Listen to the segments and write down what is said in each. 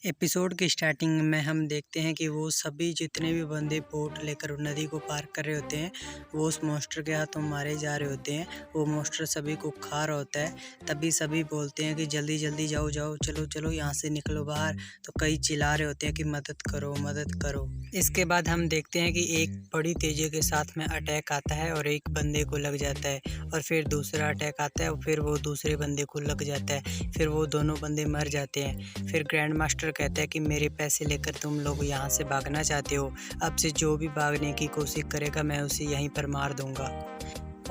Episode की starting में हम देखते हैं कि वो सभी जितने भी बंदे बोट लेकर नदी को पार कर रहे होते हैं वो उस मॉन्स्टर के हाथों मारे जा रहे होते हैं। वो मॉन्स्टर सभी को खा रहा होता है। तभी सभी बोलते हैं कि जल्दी जल्दी जाओ जाओ, चलो चलो यहाँ से निकलो बाहर। तो कई चिल्ला रहे होते हैं कि मदद करो मदद करो। इसके बाद हम देखते हैं कि एक बड़ी तेजी के साथ में अटैक आता है और एक बंदे को लग जाता है, और फिर दूसरा अटैक आता है और फिर वो दूसरे बंदे को लग जाता है। फिर वो दोनों बंदे मर जाते हैं। फिर ग्रैंड मास्टर कहता है कि मेरे पैसे लेकर तुम लोग यहाँ से भागना चाहते हो, अब से जो भी भागने की कोशिश करेगा मैं उसे यहीं पर मार दूंगा।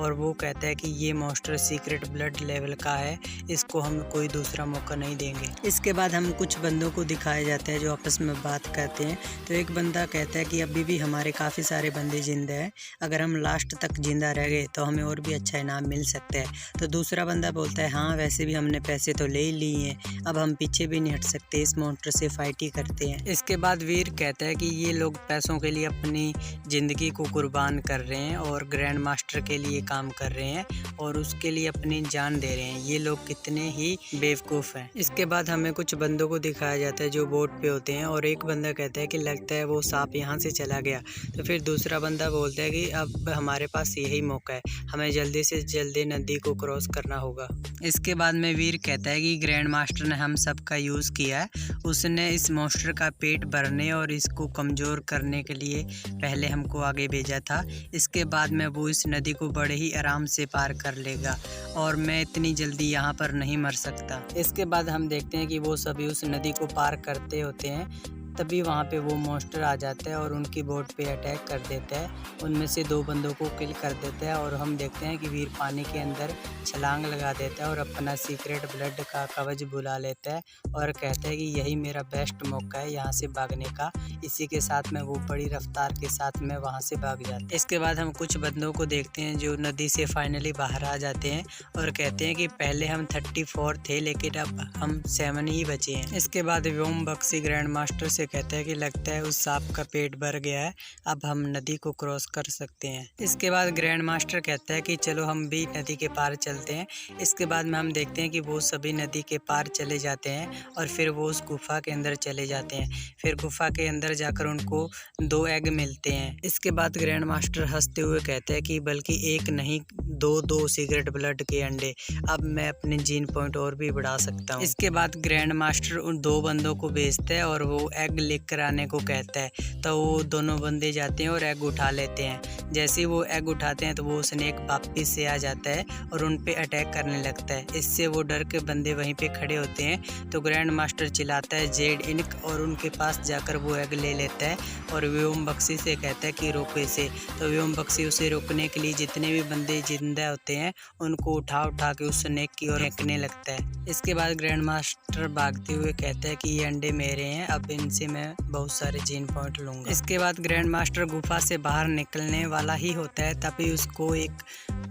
और वो कहता है कि ये मॉन्स्टर सीक्रेट ब्लड लेवल का है, इसको हम कोई दूसरा मौका नहीं देंगे। इसके बाद हम कुछ बंदों को दिखाया जाता है जो आपस में बात करते हैं। तो एक बंदा कहता है कि अभी भी हमारे काफ़ी सारे बंदे जिंदा हैं, अगर हम लास्ट तक जिंदा रह गए तो हमें और भी अच्छा इनाम मिल सकता है। तो दूसरा बंदा बोलता है हाँ वैसे भी हमने पैसे तो ले ही लिए हैं, अब हम पीछे भी नहीं हट सकते, इस मॉन्स्टर से फाइट ही करते हैं। इसके बाद वीर कहता है कि ये लोग पैसों के लिए अपनी ज़िंदगी को कुर्बान कर रहे हैं और ग्रैंड मास्टर के लिए काम कर रहे हैं और उसके लिए अपनी जान दे रहे हैं। ये लोग कितने ही बेवकूफ़ हैं। इसके बाद हमें कुछ बंदों को दिखाया जाता है जो बोट पे होते हैं, और एक बंदा कहता है कि लगता है वो सांप यहाँ से चला गया। तो फिर दूसरा बंदा बोलता है कि अब हमारे पास यही मौका है, हमें जल्दी से जल्दी नदी को क्रॉस करना होगा। इसके बाद में वीर कहता है कि ग्रैंड मास्टर ने हम सब का यूज़ किया है, उसने इस मॉन्स्टर का पेट भरने और इसको कमज़ोर करने के लिए पहले हमको आगे भेजा था। इसके बाद में वो इस नदी को बड़े ही आराम से पार कर लेगा और मैं इतनी जल्दी यहाँ पर नहीं मर सकता। इसके बाद हम देखते हैं कि वो सभी उस नदी को पार करते होते हैं। तभी वहाँ पे वो मॉन्स्टर आ जाता है और उनकी बोट पे अटैक कर देता है। उनमें से 2 बंदों को किल कर देता है और हम देखते हैं कि वीर पानी के अंदर छलांग लगा देता है और अपना सीक्रेट ब्लड का कवच बुला लेता है और कहता है कि यही मेरा बेस्ट मौका है यहाँ से भागने का। इसी के साथ में वो बड़ी रफ्तार के साथ में वहाँ से भाग जाते हैं। इसके बाद हम कुछ बंदों को देखते हैं जो नदी से फाइनली बाहर आ जाते हैं और कहते हैं कि पहले हम 34 थे लेकिन अब हम 7 ही बचे हैं। इसके बाद व्योम बक्सी ग्रैंड मास्टर से कहता है कि लगता है उस सांप का पेट भर गया है, अब हम नदी को क्रॉस कर सकते हैं। इसके बाद ग्रैंड मास्टर कहता है कि चलो हम भी नदी के पार चलते हैं। इसके बाद में हम देखते हैं कि वो सभी नदी के पार चले जाते हैं और फिर वो उस गुफा के अंदर चले जाते हैं। फिर गुफा के अंदर जाकर उनको 2 एग मिलते हैं। इसके बाद ग्रैंड मास्टर हंसते हुए कहते हैं कि बल्कि एक नहीं 2 सीक्रेट ब्लड के अंडे, अब मैं अपने जीन पॉइंट और भी बढ़ा सकता हूँ। इसके बाद ग्रैंड मास्टर उन 2 बंदों को भेजता है और वो एग लेकर आने को कहता है। तो वो दोनों बंदे जाते हैं और एग उठा लेते हैं। जैसे ही वो एग उठाते हैं तो वो स्नेक वापिस से आ जाता है और उन पे अटैक करने लगता है। इससे वो डर के बंदे वहीं पे खड़े होते हैं। तो ग्रैंड मास्टर चिल्लाता है जेड इनक और उनके पास जाकर वो एग ले लेता है और व्योम बक्सी से कहता है कि रोको इसे। तो व्योम बक्सी उसे रोकने के लिए जितने भी बंदे जिंदा होते हैं उनको उठा के उस स्नेक की ओर फेंकने लगता है। इसके बाद ग्रैंड मास्टर भागते हुए कहता है कि ये अंडे मेरे हैं, अब इनसे मैं बहुत सारे जीन पॉइंट लूँगा। इसके बाद ग्रैंड मास्टर गुफा से बाहर निकलने वाला ही होता है, तभी उसको एक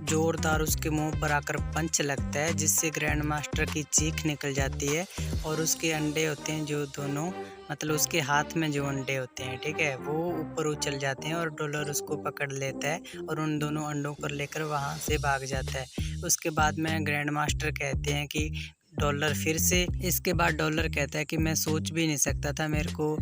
जोरदार उसके मुंह पर आकर पंच लगता है जिससे ग्रैंड मास्टर की चीख निकल जाती है और उसके अंडे होते हैं जो दोनों, मतलब उसके हाथ में जो अंडे होते हैं, ठीक है, वो ऊपर उछल जाते हैं और डॉलर उसको पकड़ लेता है और उन दोनों अंडों को लेकर वहाँ से भाग जाता है। उसके बाद में ग्रैंड मास्टर कहते हैं कि डॉलर फिर से। इसके बाद डॉलर कहता है कि मैं सोच भी नहीं सकता था मेरे को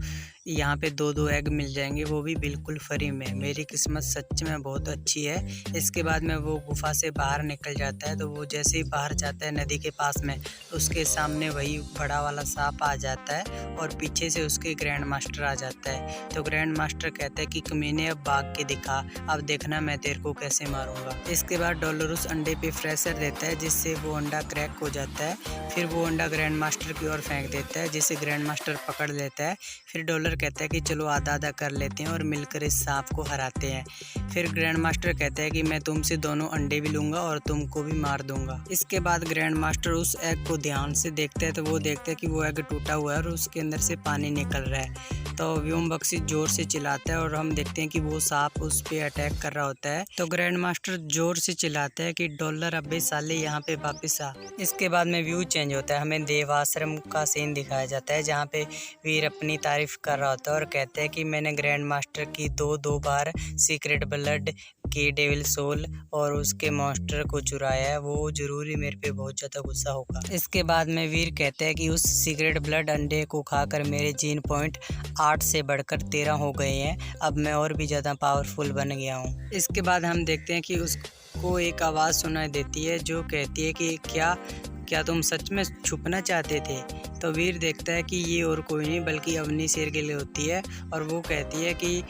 यहाँ पे 2 एग मिल जाएंगे, वो भी बिल्कुल फ्री में, मेरी किस्मत सच में बहुत अच्छी है। इसके बाद में वो गुफा से बाहर निकल जाता है। तो वो जैसे ही बाहर जाता है नदी के पास में, उसके सामने वही बड़ा वाला सांप आ जाता है और पीछे से उसके ग्रैंड मास्टर आ जाता है। तो ग्रैंड मास्टर कहता है कि कमीने अब भाग के दिखा, अब देखना मैं तेरे को कैसे मारूंगा। इसके बाद डॉलर उस अंडे पे प्रेशर देता है जिससे वो अंडा क्रैक हो जाता है। फिर वो अंडा ग्रैंड मास्टर की ओर फेंक देता है जिसे ग्रैंड मास्टर पकड़ लेता है। फिर डॉलर कहता है कि चलो आधा आधा कर लेते हैं और मिलकर इस सांप को हराते हैं। फिर ग्रैंड मास्टर कहता है कि मैं तुमसे दोनों अंडे भी लूँगा और तुमको भी मार दूंगा। इसके बाद ग्रैंड मास्टर उस एग को ध्यान से देखता है तो वो देखता है कि वो एग टूटा हुआ है और उसके अंदर से पानी निकल रहा है। तो व्योम बक्सी जोर से चिल्लाता है और हम देखते हैं कि वो सांप उस पर अटैक कर रहा होता है। तो ग्रैंड मास्टर जोर से चिल्लाता है कि डॉलर अबे साले यहाँ पे वापस आ। इसके बाद में व्यू चेंज होता है, हमें देव आश्रम का सीन दिखाया जाता है जहाँ पे वीर अपनी तारीफ कर रहा होता है और कहता है कि मैंने ग्रैंड मास्टर की दो बार सीक्रेट ब्लड की डेविल सोल और उसके मॉन्स्टर को चुराया है, वो जरूर ही मेरे पे बहुत ज़्यादा गुस्सा होगा। इसके बाद में वीर कहता है कि उस सीक्रेट ब्लड अंडे को खाकर मेरे जीन पॉइंट 8 से बढ़कर 13 हो गए हैं। अब मैं और भी ज़्यादा पावरफुल बन गया हूँ। इसके बाद हम देखते हैं कि उसको एक आवाज़ सुनाई देती है जो कहती है कि क्या तुम सच में छुपना चाहते थे? तो वीर देखता है कि ये और कोई नहीं बल्कि अवनी शेर के लिए होती है और वो कहती है कि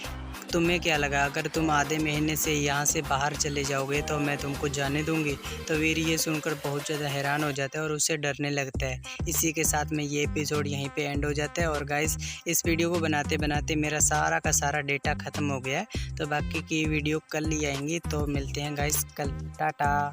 तुम्हें क्या लगा अगर तुम आधे महीने से यहाँ से बाहर चले जाओगे तो मैं तुमको जाने दूंगी। तो वीर ये सुनकर बहुत ज़्यादा हैरान हो जाता है और उससे डरने लगता है। इसी के साथ में ये एपिसोड यहीं पे एंड हो जाता है। और गाइस, इस वीडियो को बनाते बनाते मेरा सारा का सारा डेटा ख़त्म हो गया है, तो बाकी की वीडियो कल ही आएंगी। तो मिलते हैं गाइस कल, टाटा।